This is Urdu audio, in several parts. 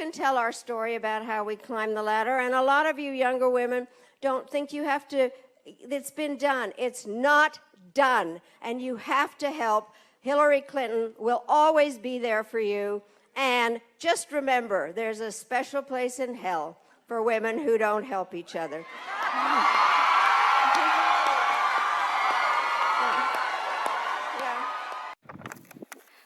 can tell our story about how we climbed the ladder, and a lot of you younger women don't think you have to, it's been done. It's not done, and you have to help. Hillary Clinton will always be there for you, and just remember, there's a special place in hell for women who don't help each other.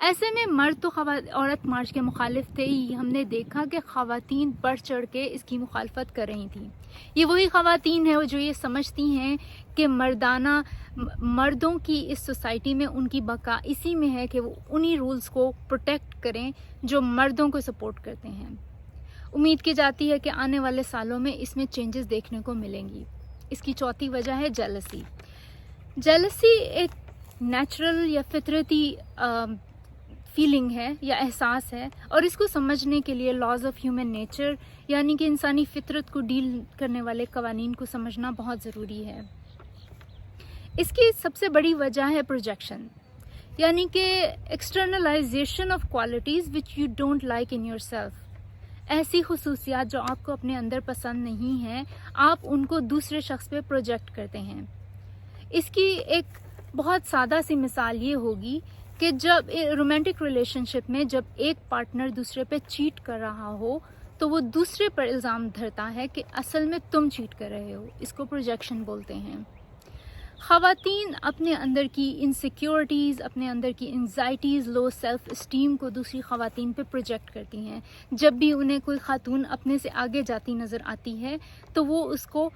ایسے میں مرد تو عورت مارچ کے مخالف تھے ہی، ہم نے دیکھا کہ خواتین بڑھ چڑھ کے اس کی مخالفت کر رہی تھیں. یہ وہی خواتین ہیں جو یہ سمجھتی ہیں کہ مردوں کی اس سوسائٹی میں ان کی بقا اسی میں ہے کہ وہ انہی رولز کو پروٹیکٹ کریں جو مردوں کو سپورٹ کرتے ہیں. امید کی جاتی ہے کہ آنے والے سالوں میں اس میں چینجز دیکھنے کو ملیں گی. اس کی چوتھی وجہ ہے جیلسی. جیلسی ایک نیچرل یا فطرتی فیلنگ ہے یا احساس ہے، اور اس کو سمجھنے کے لیے لاز آف ہیومن نیچر یعنی کہ انسانی فطرت کو ڈیل کرنے والے قوانین کو سمجھنا بہت ضروری ہے. اس کی سب سے بڑی وجہ ہے پروجیکشن، یعنی کہ externalization of qualities which you don't like in yourself. ایسی خصوصیات جو آپ کو اپنے اندر پسند نہیں ہیں، آپ ان کو دوسرے شخص پہ پروجیکٹ کرتے ہیں. اس کی ایک بہت سادہ سی مثال یہ ہوگی کہ جب رومانٹک ریلیشن شپ میں جب ایک پارٹنر دوسرے پہ چیٹ کر رہا ہو تو وہ دوسرے پر الزام دھرتا ہے کہ اصل میں تم چیٹ کر رہے ہو. اس کو پروجیکشن بولتے ہیں. خواتین اپنے اندر کی انسیکیورٹیز، اپنے اندر کی انزائٹیز، لو سیلف اسٹیم کو دوسری خواتین پہ پروجیکٹ کرتی ہیں. جب بھی انہیں کوئی خاتون اپنے سے آگے جاتی نظر آتی ہے تو وہ اس کو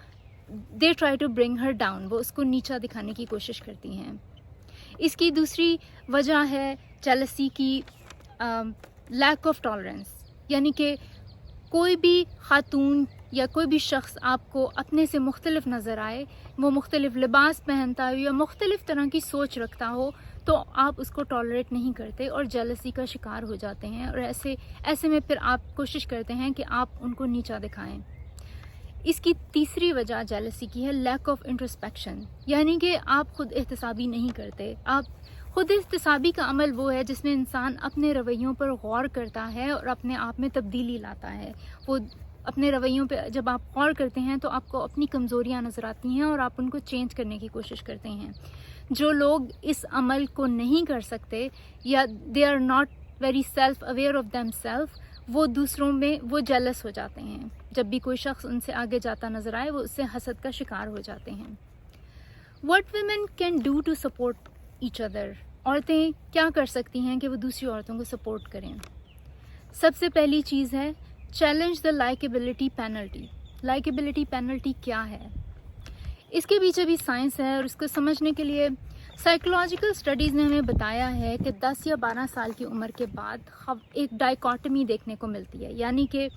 they try to bring her down, وہ اس کو نیچا دکھانے کی کوشش کرتی ہیں. اس کی دوسری وجہ ہے جیلسی کی لیک آف ٹالرنس، یعنی کہ کوئی بھی خاتون یا کوئی بھی شخص آپ کو اپنے سے مختلف نظر آئے، وہ مختلف لباس پہنتا ہو یا مختلف طرح کی سوچ رکھتا ہو، تو آپ اس کو ٹالریٹ نہیں کرتے اور جیلسی کا شکار ہو جاتے ہیں، اور ایسے میں پھر آپ کوشش کرتے ہیں کہ آپ ان کو نیچا دکھائیں. اس کی تیسری وجہ جیلسی کی ہے لیک آف انٹرسپیکشن، یعنی کہ آپ خود احتسابی نہیں کرتے. آپ خود احتسابی کا عمل وہ ہے جس میں انسان اپنے رویوں پر غور کرتا ہے اور اپنے آپ میں تبدیلی لاتا ہے. وہ اپنے رویوں پہ جب آپ غور کرتے ہیں تو آپ کو اپنی کمزوریاں نظر آتی ہیں اور آپ ان کو چینج کرنے کی کوشش کرتے ہیں. جو لوگ اس عمل کو نہیں کر سکتے یا they are not very self aware of them self, وہ دوسروں میں وہ جیلس ہو جاتے ہیں. جب بھی کوئی شخص ان سے آگے جاتا نظر آئے وہ اس سے حسد کا شکار ہو جاتے ہیں. What women can do to support each other. عورتیں کیا کر سکتی ہیں کہ وہ دوسری عورتوں کو سپورٹ کریں؟ سب سے پہلی چیز ہے چیلنج دا لائکیبلٹی پینلٹی. لائکیبلٹی پینلٹی کیا ہے؟ اس کے پیچھے بھی سائنس ہے، اور اس کو سمجھنے کے لیے سائیکولوجیکل اسٹڈیز نے ہمیں بتایا ہے کہ 10 یا 12 سال کی عمر کے بعد ایک ڈائیکاٹمی دیکھنے کو ملتی ہے، یعنی کہ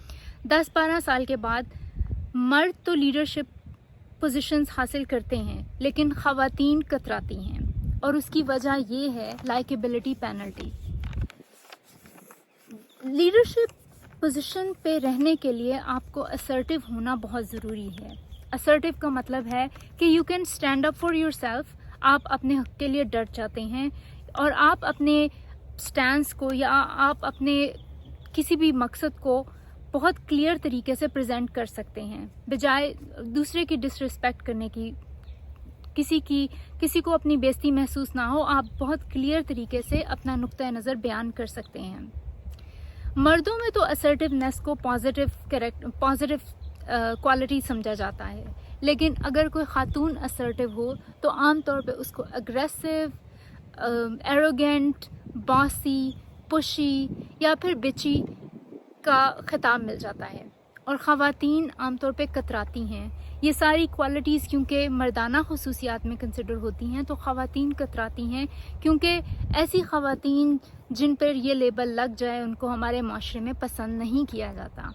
10-12 سال کے بعد مرد تو لیڈرشپ پوزیشنز حاصل کرتے ہیں لیکن خواتین کتراتی ہیں، اور اس کی وجہ یہ ہے لائکیبلٹی پینلٹی. لیڈرشپ پوزیشن پہ رہنے کے لیے آپ کو اسرٹیو ہونا بہت ضروری ہے. اسرٹیو کا مطلب ہے کہ you can stand up for your self. آپ اپنے حق کے لیے ڈٹ جاتے ہیں اور آپ اپنے اسٹینڈس کو یا آپ اپنے کسی بھی مقصد کو بہت کلیئر طریقے سے پریزنٹ کر سکتے ہیں، بجائے دوسرے کی ڈس ریسپیکٹ کرنے کی. کسی کو اپنی بےزتی محسوس نہ ہو، آپ بہت کلیئر طریقے سے اپنا نقطۂ نظر بیان کر سکتے ہیں. مردوں میں تو اسرٹیونیس کو پازیٹیو کوالٹی سمجھا جاتا ہے، لیکن اگر کوئی خاتون اسرٹیو ہو تو عام طور پہ اس کو اگریسو، ایروگینٹ، باسی، پشی یا پھر بچی کا خطاب مل جاتا ہے، اور خواتین عام طور پہ کتراتی ہیں. یہ ساری کوالٹیز کیونکہ مردانہ خصوصیات میں کنسیڈر ہوتی ہیں تو خواتین کتراتی ہیں، کیونکہ ایسی خواتین جن پر یہ لیبل لگ جائے ان کو ہمارے معاشرے میں پسند نہیں کیا جاتا.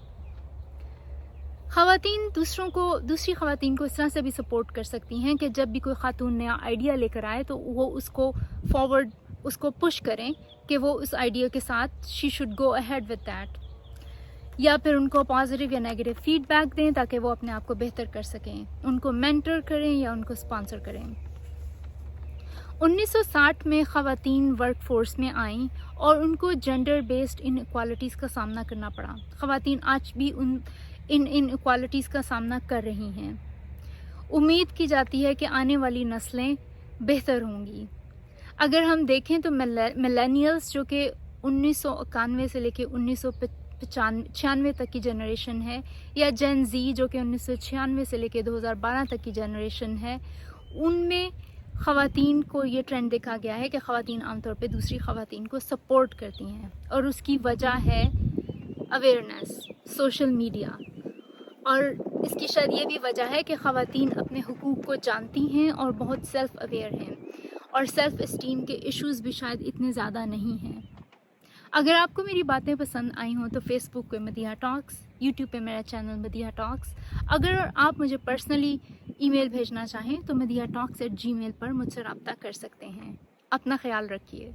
خواتین دوسری خواتین کو اس طرح سے بھی سپورٹ کر سکتی ہیں کہ جب بھی کوئی خاتون نیا آئیڈیا لے کر آئے تو وہ اس کو فارورڈ، اس کو پش کریں کہ وہ اس آئیڈیا کے ساتھ she should go ahead with that, یا پھر ان کو پازیٹیو یا نیگیٹو فیڈ بیک دیں تاکہ وہ اپنے آپ کو بہتر کر سکیں. ان کو مینٹر کریں یا ان کو اسپانسر کریں. 1960 میں خواتین ورک فورس میں آئیں اور ان کو جینڈر بیسڈ ان ایکوالٹیز کا سامنا کرنا پڑا. خواتین آج بھی ان ایکوالٹیز کا سامنا کر رہی ہیں. امید کی جاتی ہے کہ آنے والی نسلیں بہتر ہوں گی. اگر ہم دیکھیں تو ملینیلز جو کہ 1991 سے لے کے 1996 تک کی جنریشن ہے، یا جین زی جو کہ 1996 سے لے کے 2012 تک کی جنریشن ہے، ان میں خواتین کو یہ ٹرینڈ دیکھا گیا ہے کہ خواتین عام طور پہ دوسری خواتین کو سپورٹ کرتی ہیں، اور اس کی وجہ ہے اویئرنیس، سوشل میڈیا، اور اس کی شاید یہ بھی وجہ ہے کہ خواتین اپنے حقوق کو جانتی ہیں اور بہت سیلف اویئر ہیں، اور سیلف اسٹیم کے ایشوز بھی شاید اتنے زیادہ نہیں ہیں۔ اگر آپ کو میری باتیں پسند آئی ہوں تو فیس بک پہ مدیحہ ٹاکس، یوٹیوب پہ میرا چینل مدیحہ ٹاکس، اگر آپ مجھے پرسنلی ای میل بھیجنا چاہیں تو مدیحہ ٹاکس @gmail پر مجھ سے رابطہ کر سکتے ہیں۔ اپنا خیال رکھیے۔